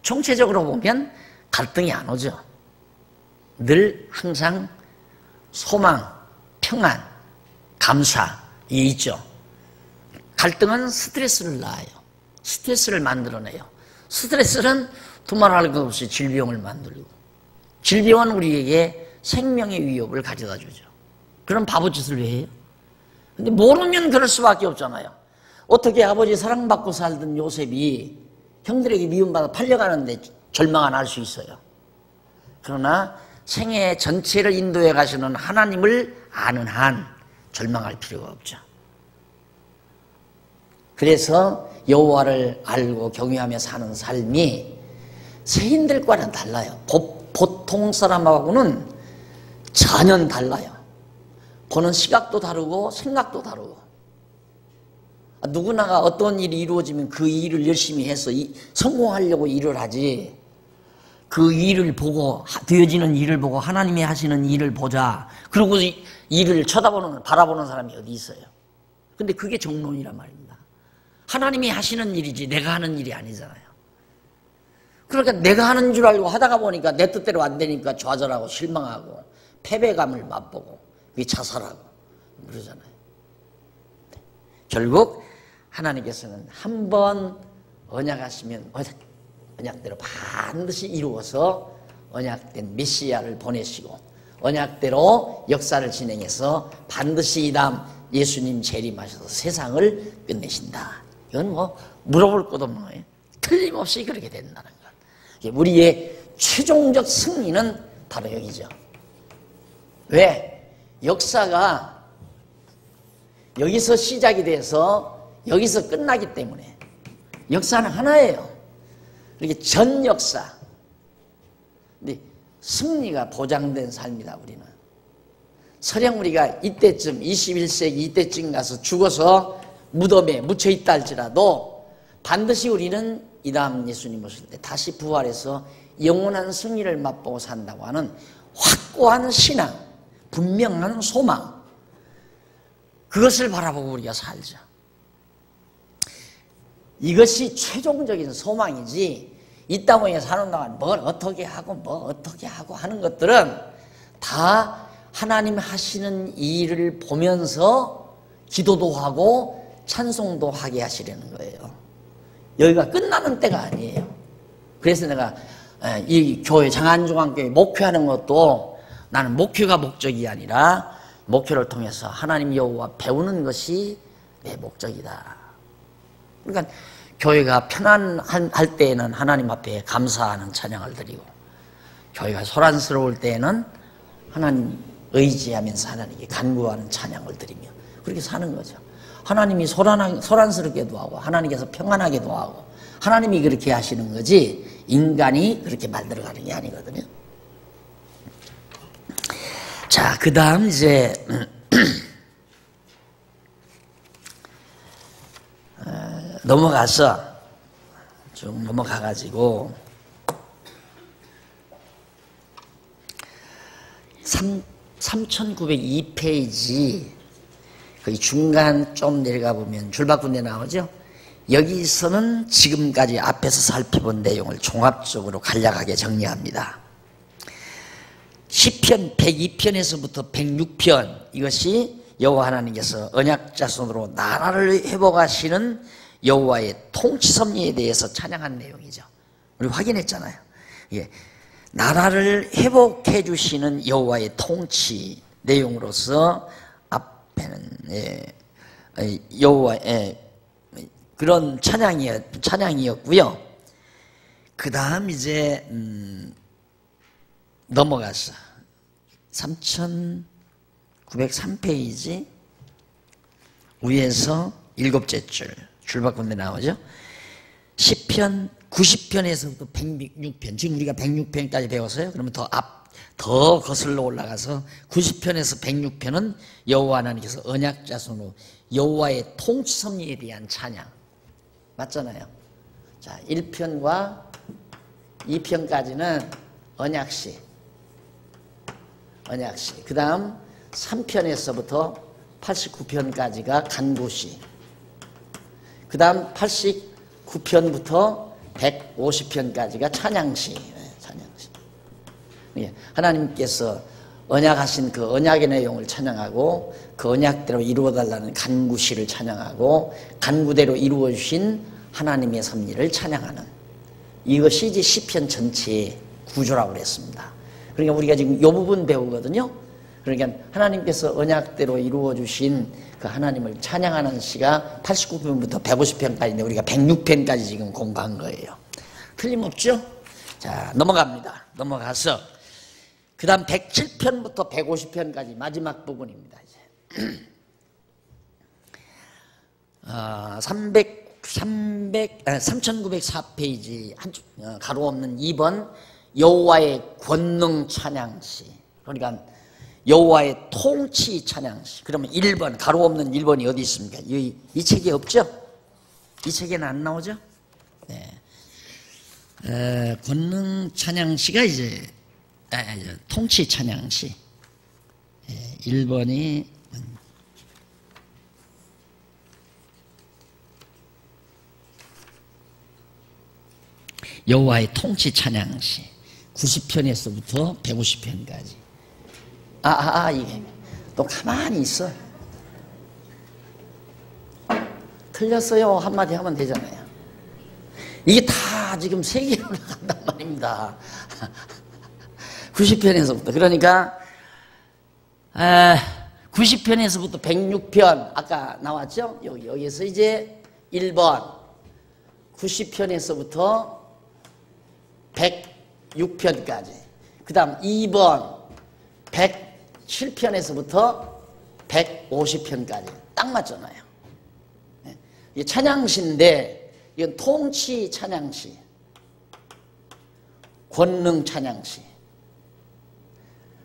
총체적으로 보면 갈등이 안 오죠. 늘 항상 소망, 평안, 감사, 이 있죠. 갈등은 스트레스를 낳아요. 스트레스를 만들어내요. 스트레스는 두말할 것 없이 질병을 만들고, 질병은 우리에게 생명의 위협을 가져다 주죠. 그럼 바보짓을 왜 해요? 근데 모르면 그럴 수밖에 없잖아요. 어떻게 아버지 사랑받고 살던 요셉이 형들에게 미움받아 팔려가는데 절망 안 할 수 있어요? 그러나 생애 전체를 인도해 가시는 하나님을 아는 한 절망할 필요가 없죠. 그래서 여호와를 알고 경외하며 사는 삶이 세인들과는 달라요. 보통 사람하고는 전혀 달라요. 보는 시각도 다르고 생각도 다르고, 누구나가 어떤 일이 이루어지면 그 일을 열심히 해서 성공하려고 일을 하지, 그 일을 보고, 되어지는 일을 보고 하나님이 하시는 일을 보자, 그리고 일을 바라보는 사람이 어디 있어요? 근데 그게 정론이란 말입니다. 하나님이 하시는 일이지 내가 하는 일이 아니잖아요. 그러니까 내가 하는 줄 알고 하다가 보니까 내 뜻대로 안 되니까 좌절하고 실망하고 패배감을 맛보고 자살하고 그러잖아요. 결국 하나님께서는 한 번 언약하시면 언약대로 반드시 이루어서 언약된 메시아를 보내시고 언약대로 역사를 진행해서 반드시 이 다음 예수님 재림하셔서 세상을 끝내신다. 이건 물어볼 것 없는 거예요. 틀림없이 그렇게 된다는 것. 우리의 최종적 승리는 바로 여기죠. 왜? 역사가 여기서 시작이 돼서 여기서 끝나기 때문에. 역사는 하나예요. 이렇게 전 역사. 근데 승리가 보장된 삶이다, 우리는. 설령 우리가 이때쯤 21세기 이때쯤 가서 죽어서 무덤에 묻혀 있다 할지라도 반드시 우리는 이 다음 예수님 오실 때 다시 부활해서 영원한 승리를 맛보고 산다고 하는 확고한 신앙, 분명한 소망, 그것을 바라보고 우리가 살죠. 이것이 최종적인 소망이지, 이 땅에 사는 동안 뭘 어떻게 하고 하는 것들은 다 하나님 하시는 일을 보면서 기도도 하고 찬송도 하게 하시려는 거예요. 여기가 끝나는 때가 아니에요. 그래서 내가 이 교회, 장안중앙교회 목회하는 것도 나는 목회가 목적이 아니라 목회를 통해서 하나님 여호와 배우는 것이 내 목적이다. 그러니까 교회가 편안할 때에는 하나님 앞에 감사하는 찬양을 드리고, 교회가 소란스러울 때에는 하나님 의지하면서 하나님께 간구하는 찬양을 드리며 그렇게 사는 거죠. 하나님이 소란스럽게도 하고 하나님께서 평안하게도 하고 하나님이 그렇게 하시는 거지 인간이 그렇게 만들어가는 게 아니거든요. 자, 그 다음 이제 넘어가서 쭉 넘어가가지고 3902페이지 거기 중간 좀 내려가 보면 줄바꾼 데 나오죠. 여기서는 지금까지 앞에서 살펴본 내용을 종합적으로 간략하게 정리합니다. 시편 102편에서부터 106편, 이것이 여호와 하나님께서 언약자손으로 나라를 회복하시는 여호와의 통치 섭리에 대해서 찬양한 내용이죠. 우리 확인했잖아요. 예. 나라를 회복해 주시는 여호와의 통치 내용으로서 앞에는 여호와의 그런 찬양이었고요. 그 다음 이제 넘어가서 3903페이지 위에서 일곱째 줄 바꾼 데 나오죠. 시편 90편에서부터 106편, 지금 우리가 106편까지 배웠어요. 그러면 더 거슬러 올라가서 90편에서 106편은 여호와 하나님께서 언약자손으로 여호와의 통치 섭리에 대한 찬양. 맞잖아요. 자, 1편과 2편까지는 언약시. 그 다음 3편에서부터 89편까지가 간구시. 그 다음 89편부터 150편까지가 찬양시. 예, 하나님께서 언약하신 그 언약의 내용을 찬양하고 그 언약대로 이루어달라는 간구시를 찬양하고 간구대로 이루어주신 하나님의 섭리를 찬양하는, 이것이 이제 시편 전체의 구조라고 그랬습니다. 그러니까 우리가 지금 이 부분 배우거든요. 그러니까 하나님께서 언약대로 이루어주신 그 하나님을 찬양하는 시가 89편부터 150편까지인데 우리가 106편까지 지금 공부한 거예요. 틀림없죠? 자, 넘어가서 그 다음 107편부터 150편까지 마지막 부분입니다. 이제 3904페이지 가로 없는 2번 여호와의 권능 찬양시. 그러니까 여호와의 통치 찬양시. 그러면 1번 가로 없는 1번이 어디 있습니까? 이 책에 없죠? 이 책에는 안 나오죠? 네. 권능 찬양시가 이제 통치 찬양시. 1번이 여호와의 통치 찬양시 90편에서부터 150편까지. 이게 또 가만히 있어. 틀렸어요 한마디 하면 되잖아요. 이게 다 지금 세 개로 나간단 말입니다. 90편에서부터. 그러니까 90편에서부터 106편 아까 나왔죠? 여기서 이제 1번 90편에서부터 106편까지. 그 다음 2번 107편에서부터 150편까지. 딱 맞잖아요. 이게 찬양시인데 이건 통치 찬양시, 권능 찬양시.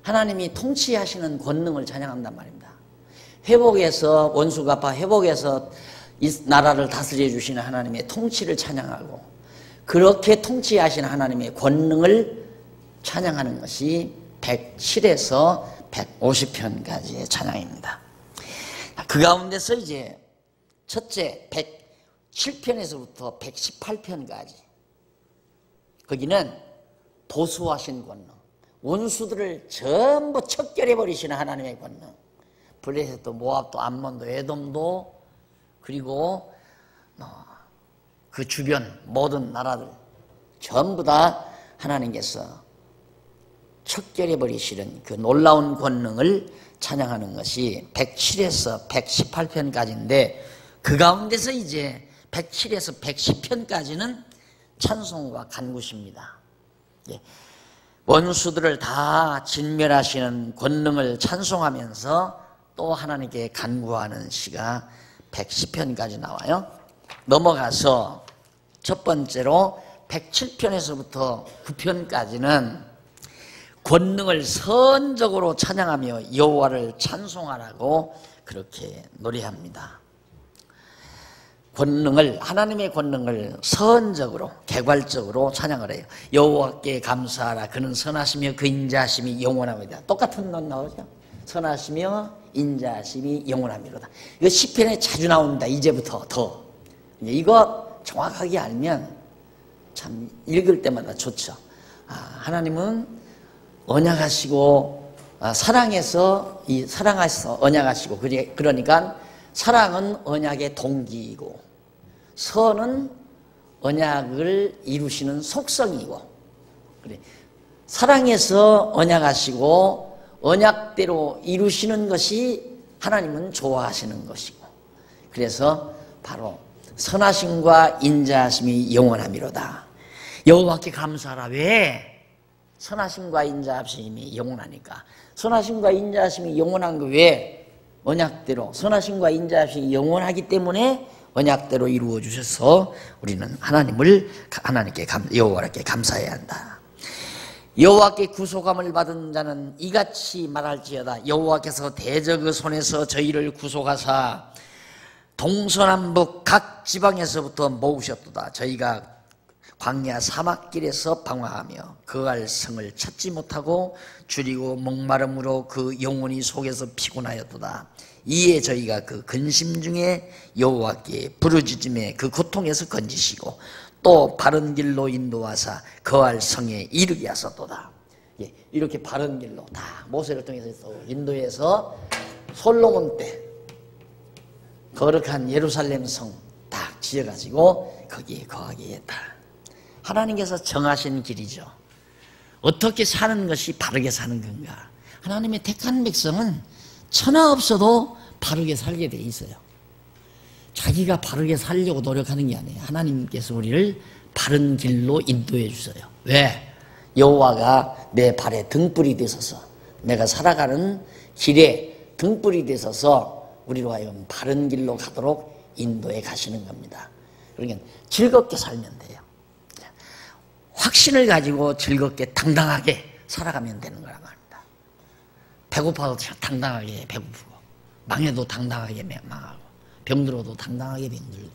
하나님이 통치하시는 권능을 찬양한단 말입니다. 회복해서 원수 갚아 회복해서 이 나라를 다스려 주시는 하나님의 통치를 찬양하고 그렇게 통치하시는 하나님의 권능을 찬양하는 것이 107에서 150편까지의 찬양입니다. 그 가운데서 이제 첫째 107편에서부터 118편까지 거기는 보수하신 권능, 원수들을 전부 척결해 버리시는 하나님의 권능. 블레셋도 모압도 암몬도 에돔도 그리고 그 주변 모든 나라들 전부 다 하나님께서 척결해 버리시는 그 놀라운 권능을 찬양하는 것이 107에서 118편까지인데 그 가운데서 이제 107에서 110편까지는 찬송과 간구시입니다. 원수들을 다 진멸하시는 권능을 찬송하면서 또 하나님께 간구하는 시가 110편까지 나와요. 넘어가서 첫 번째로 107편에서부터 9편까지는 권능을 선적으로 찬양하며 여호와를 찬송하라고 그렇게 노래합니다. 권능을, 하나님의 권능을 선적으로 개괄적으로 찬양을 해요. 여호와께 감사하라. 그는 선하시며 그 인자하심이 영원합니다. 똑같은 넌 나오죠. 선하시며 인자하심이 영원합니다. 이거 시편에 자주 나옵니다. 이제부터 더. 이거 정확하게 알면 참 읽을 때마다 좋죠. 하나님은 언약하시고 사랑해서 언약하시고, 그러니까 사랑은 언약의 동기이고 선은 언약을 이루시는 속성이고, 그래, 사랑해서 언약하시고 언약대로 이루시는 것이 하나님은 좋아하시는 것이고, 그래서 바로 선하심과 인자하심이 영원함이로다. 여호와께 감사하라. 왜? 선하심과 인자하심이 영원하니까. 선하심과 인자하심이 영원한 거 왜? 언약대로 선하심과 인자하심이 영원하기 때문에 언약대로 이루어 주셔서 우리는 하나님께 여호와께 감사해야 한다. 여호와께 구속함을 받은 자는 이같이 말할지어다. 여호와께서 대적의 손에서 저희를 구속하사 동서남북 각 지방에서부터 모으셨도다. 저희가 광야 사막길에서 방황하며 거할 성을 찾지 못하고 줄이고 목마름으로 그 영혼이 속에서 피곤하였도다. 이에 저희가 그 근심 중에 여호와께 부르짖음에 그 고통에서 건지시고 또 바른 길로 인도하사 거할 성에 이르게 하셨도다. 이렇게 바른 길로 다 모세를 통해서 인도해서 솔로몬 때 거룩한 예루살렘 성 딱 지어가지고 거기에 거하게 했다. 하나님께서 정하신 길이죠. 어떻게 사는 것이 바르게 사는 건가? 하나님의 택한 백성은 천하 없어도 바르게 살게 돼 있어요. 자기가 바르게 살려고 노력하는 게 아니에요. 하나님께서 우리를 바른 길로 인도해 주세요. 왜? 여호와가 내 발에 등불이 되셔서 내가 살아가는 길에 등불이 되셔서 우리로 하여금 바른 길로 가도록 인도해 가시는 겁니다. 그러니까 즐겁게 살면 돼요. 확신을 가지고 즐겁게 당당하게 살아가면 되는 거란 말입니다. 배고파도 당당하게 배고프고, 망해도 당당하게 망하고, 병들어도 당당하게 병들고.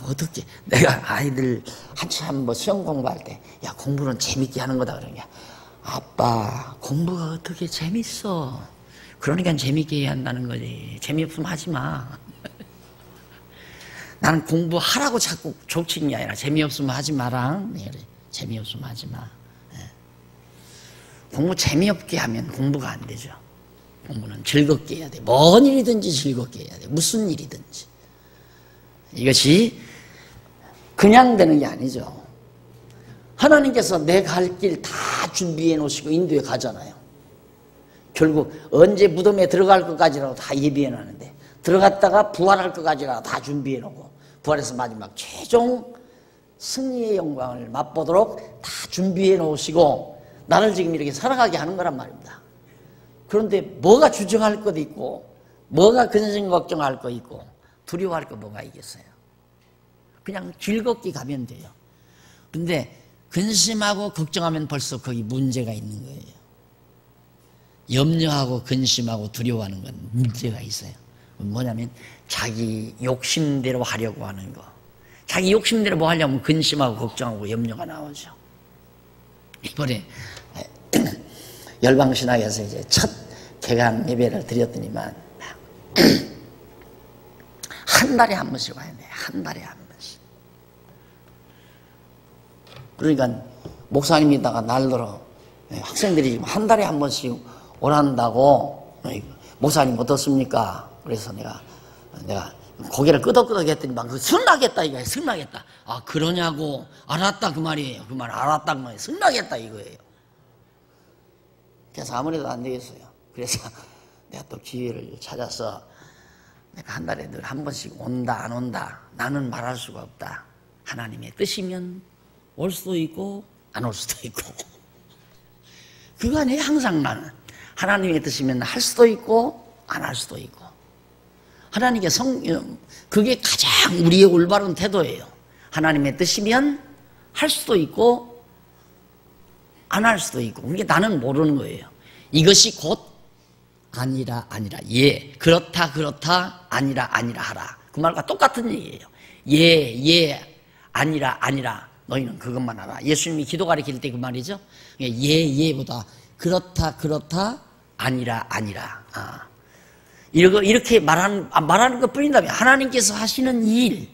어떻게 내가 아이들 한참 시험 공부할 때, 야, 공부는 재밌게 하는 거다 그러냐. 아빠, 공부가 어떻게 재밌어? 그러니까 재밌게 해야 한다는 거지. 재미없으면 하지 마. 나는 공부하라고 자꾸 족치는 게 아니라 재미없으면 하지 마라. 재미없으면 하지 마. 공부 재미없게 하면 공부가 안 되죠. 공부는 즐겁게 해야 돼. 뭔 일이든지 즐겁게 해야 돼. 무슨 일이든지. 이것이 그냥 되는 게 아니죠. 하나님께서 내 갈 길 다 준비해 놓으시고 인도에 가잖아요. 결국 언제 무덤에 들어갈 것까지라도 다 예비해 놨는데, 들어갔다가 부활할 것까지라도 다 준비해 놓고, 부활해서 마지막 최종 승리의 영광을 맛보도록 다 준비해 놓으시고 나를 지금 이렇게 살아가게 하는 거란 말입니다. 그런데 뭐가 주저할 것도 있고, 뭐가 근심 걱정할 거 있고, 두려워할 거 뭐가 있겠어요? 그냥 즐겁게 가면 돼요. 근데 근심하고 걱정하면 벌써 거기 문제가 있는 거예요. 염려하고 근심하고 두려워하는 건 문제가 있어요. 뭐냐면 자기 욕심대로 하려고 하는 거. 자기 욕심대로 뭐 하려면 근심하고 걱정하고 염려가 나오죠. 이번에 열방신학에서 이제 첫 개강 예배를 드렸더니만 한 달에 한 번씩 와야 돼. 한 달에 한 번씩. 그러니까 목사님이다가 날들어 학생들이 지금 한 달에 한 번씩 오란다고. 목사님 어떻습니까? 그래서 내가 고개를 끄덕끄덕 했더니 막 승나겠다 이거예요. 승나겠다. 아, 그러냐고. 알았다 그 말이에요. 그 말 알았다 그 말이에요. 승나겠다 이거예요. 그래서 아무래도 안 되겠어요. 그래서 내가 또 기회를 찾아서 내가 한 달에 늘 한 번씩 온다 안 온다 나는 말할 수가 없다. 하나님의 뜻이면 올 수도 있고 안 올 수도 있고, 그간에 항상 나는 하나님의 뜻이면 할 수도 있고 안 할 수도 있고, 하나님께 그게 가장 우리의 올바른 태도예요. 하나님의 뜻이면 할 수도 있고 안 할 수도 있고. 그러니까 나는 모르는 거예요. 이것이 곧 아니라 예, 그렇다 아니라 하라. 그 말과 똑같은 얘기예요. 예, 아니라 너희는 그것만 하라. 예수님이 기도 가르칠 때 그 말이죠. 예보다 그렇다 아니라. 이렇게 말하는 것 뿐이다면 하나님께서 하시는 일,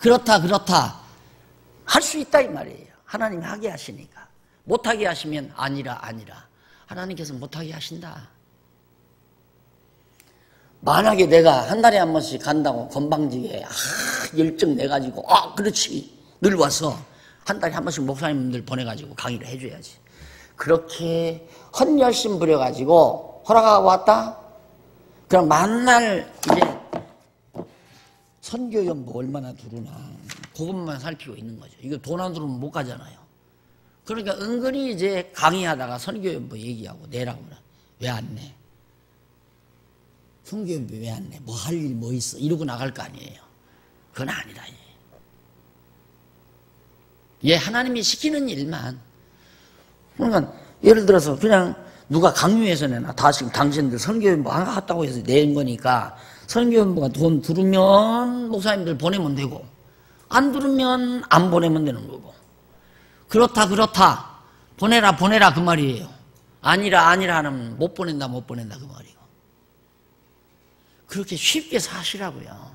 그렇다 할 수 있다 이 말이에요. 하나님이 하게 하시니까. 못하게 하시면 아니라. 하나님께서 못하게 하신다. 만약에 내가 한 달에 한 번씩 간다고 건방지게 열정 내가지고 그렇지 늘 와서 한 달에 한 번씩 목사님들 보내가지고 강의를 해줘야지. 그렇게 헌열심 부려가지고 허락하고 왔다? 그럼 만날 이제 선교연보 얼마나 두르나 그것만 살피고 있는 거죠. 이거 돈 안 들으면 못 가잖아요. 그러니까 은근히 이제 강의하다가 선교연보 얘기하고 내라고 그래. 왜 안 내? 선교연보 왜 안 내? 뭐 할 일 뭐 있어? 이러고 나갈 거 아니에요. 그건 아니다. 하나님이 시키는 일만. 그러니까 예를 들어서 그냥 누가 강요해서 내나 다 지금 당신들 선교연보 안 갔다고 해서 낸 거니까 선교연보가 돈 들으면 목사님들 보내면 되고 안 들으면 안 보내면 되는 거고. 그렇다 보내라 그 말이에요. 아니라 하면 못 보낸다 그 말이고. 그렇게 쉽게 사시라고요.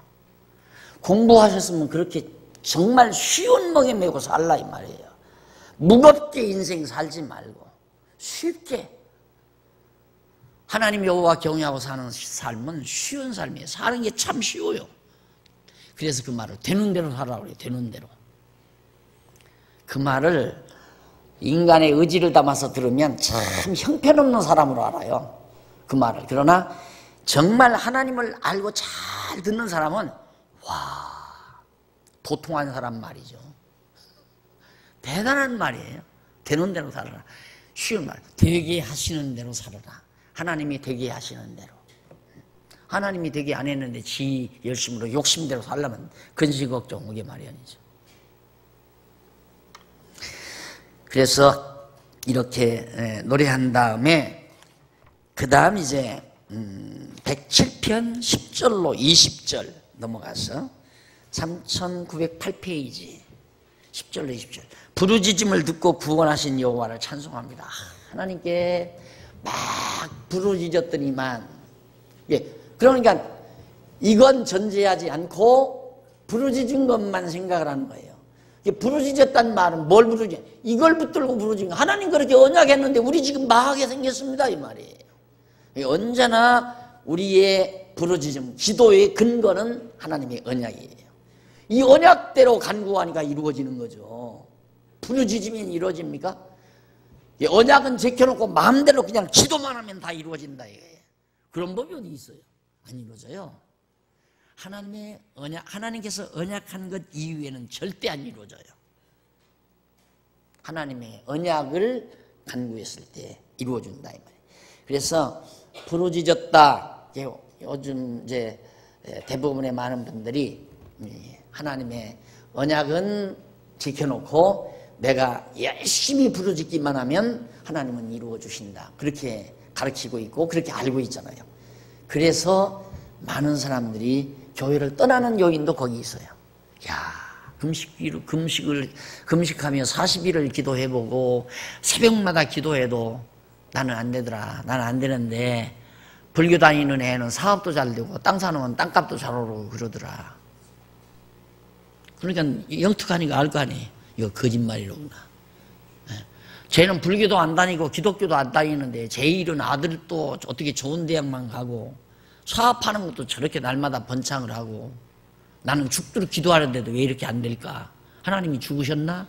공부하셨으면 그렇게 정말 쉬운 먹에 메고 살라 이 말이에요. 무겁게 인생 살지 말고 쉽게 하나님 여호와 경외하고 사는 삶은 쉬운 삶이에요. 사는 게 참 쉬워요. 그래서 그 말을 되는 대로 살라고 그래요. 되는 대로. 그 말을 인간의 의지를 담아서 들으면 참 형편없는 사람으로 알아요. 그 말을. 그러나 정말 하나님을 알고 잘 듣는 사람은 도통한 사람 말이죠. 대단한 말이에요. 되는 대로 살아라. 쉬운 말. 되게 하시는 대로 살아라. 하나님이 되게 하시는 대로. 하나님이 되게 안 했는데 지 열심으로 욕심대로 살려면 근시 걱정 오게 마련이죠. 그래서 이렇게 노래한 다음에 그 다음 이제 107편 10절로 20절 넘어가서 3908페이지 10절로 20절. 부르짖음을 듣고 구원하신 여호와를 찬송합니다. 하나님께 막 부르짖었더니만, 그러니까 이건 전제하지 않고 부르짖은 것만 생각을 하는 거예요. 부르짖었다는 말은 뭘 부르짖어? 이걸 붙들고 부르짖은 거. 하나님 그렇게 언약했는데 우리 지금 망하게 생겼습니다 이 말이에요. 언제나 우리의 부르짖음, 기도의 근거는 하나님의 언약이에요. 이 언약대로 간구하니까 이루어지는 거죠. 부르짖으면 이루어집니까? 언약은 제껴놓고 마음대로 그냥 기도만 하면 다 이루어진다 이거예요. 그런 법이 어디 있어요? 안 이루어져요. 하나님의 언약, 하나님께서 언약한 것 이후에는 절대 안 이루어져요. 하나님의 언약을 간구했을 때 이루어진다 이 말이에요. 그래서 부르짖었다. 요즘 이제 대부분의 많은 분들이 하나님의 언약은 지켜놓고 내가 열심히 부르짖기만 하면 하나님은 이루어 주신다. 그렇게 가르치고 있고 그렇게 알고 있잖아요. 그래서 많은 사람들이 교회를 떠나는 요인도 거기 있어요. 금식하며 40일을 기도해보고 새벽마다 기도해도 나는 안 되더라. 나는 안 되는데 불교 다니는 애는 사업도 잘 되고 땅 사놓으면 땅값도 잘 오르고 그러더라. 그러니까 영특하니까 알 거 아니에요. 이거 거짓말이로구나. 쟤는 불교도 안 다니고 기독교도 안 다니는데 제 일은 아들도 어떻게 좋은 대학만 가고 사업하는 것도 저렇게 날마다 번창을 하고 나는 죽도록 기도하는데도 왜 이렇게 안 될까? 하나님이 죽으셨나?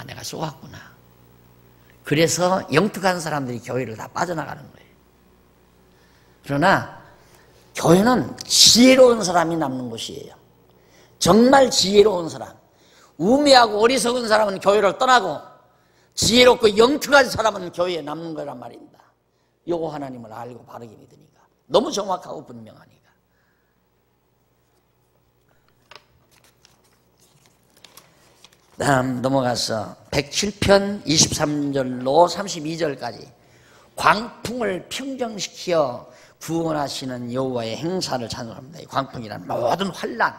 내가 쏘았구나. 그래서 영특한 사람들이 교회를 다 빠져나가는 거예요. 그러나 교회는 지혜로운 사람이 남는 곳이에요. 정말 지혜로운 사람. 우매하고 어리석은 사람은 교회를 떠나고 지혜롭고 영특한 사람은 교회에 남는 거란 말입니다. 요거 하나님을 알고 바르게 믿으니까. 너무 정확하고 분명하니까. 다음 넘어가서 107편 23절로 32절까지 광풍을 평정시켜 구원하시는 여호와의 행사를 찬송합니다. 이 광풍이란 모든 환난,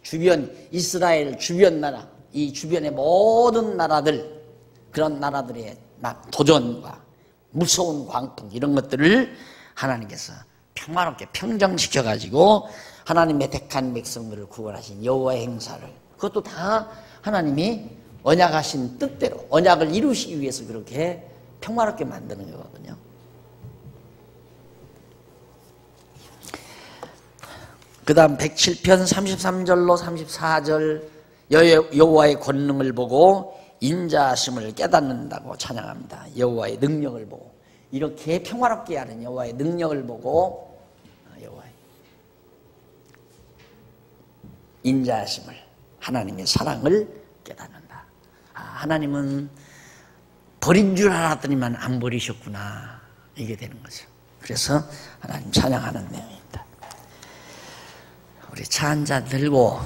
주변 이스라엘 주변 나라, 이 주변의 모든 나라들, 그런 나라들의 막 도전과 무서운 광풍 이런 것들을 하나님께서 평화롭게 평정시켜 가지고 하나님의 택한 백성들을 구원하신 여호와의 행사를, 그것도 다 하나님이 언약하신 뜻대로 언약을 이루시기 위해서 그렇게 평화롭게 만드는 거거든요. 그 다음 107편 33절로 34절 여호와의 권능을 보고 인자하심을 깨닫는다고 찬양합니다. 여호와의 능력을 보고, 이렇게 평화롭게 하는 여호와의 능력을 보고 여호와의 인자하심을, 하나님의 사랑을 깨닫는다. 하나님은 버린 줄 알았더니만 안 버리셨구나, 이게 되는 거죠. 그래서 하나님 찬양하는 내용입니다. 우리 차 한 잔 들고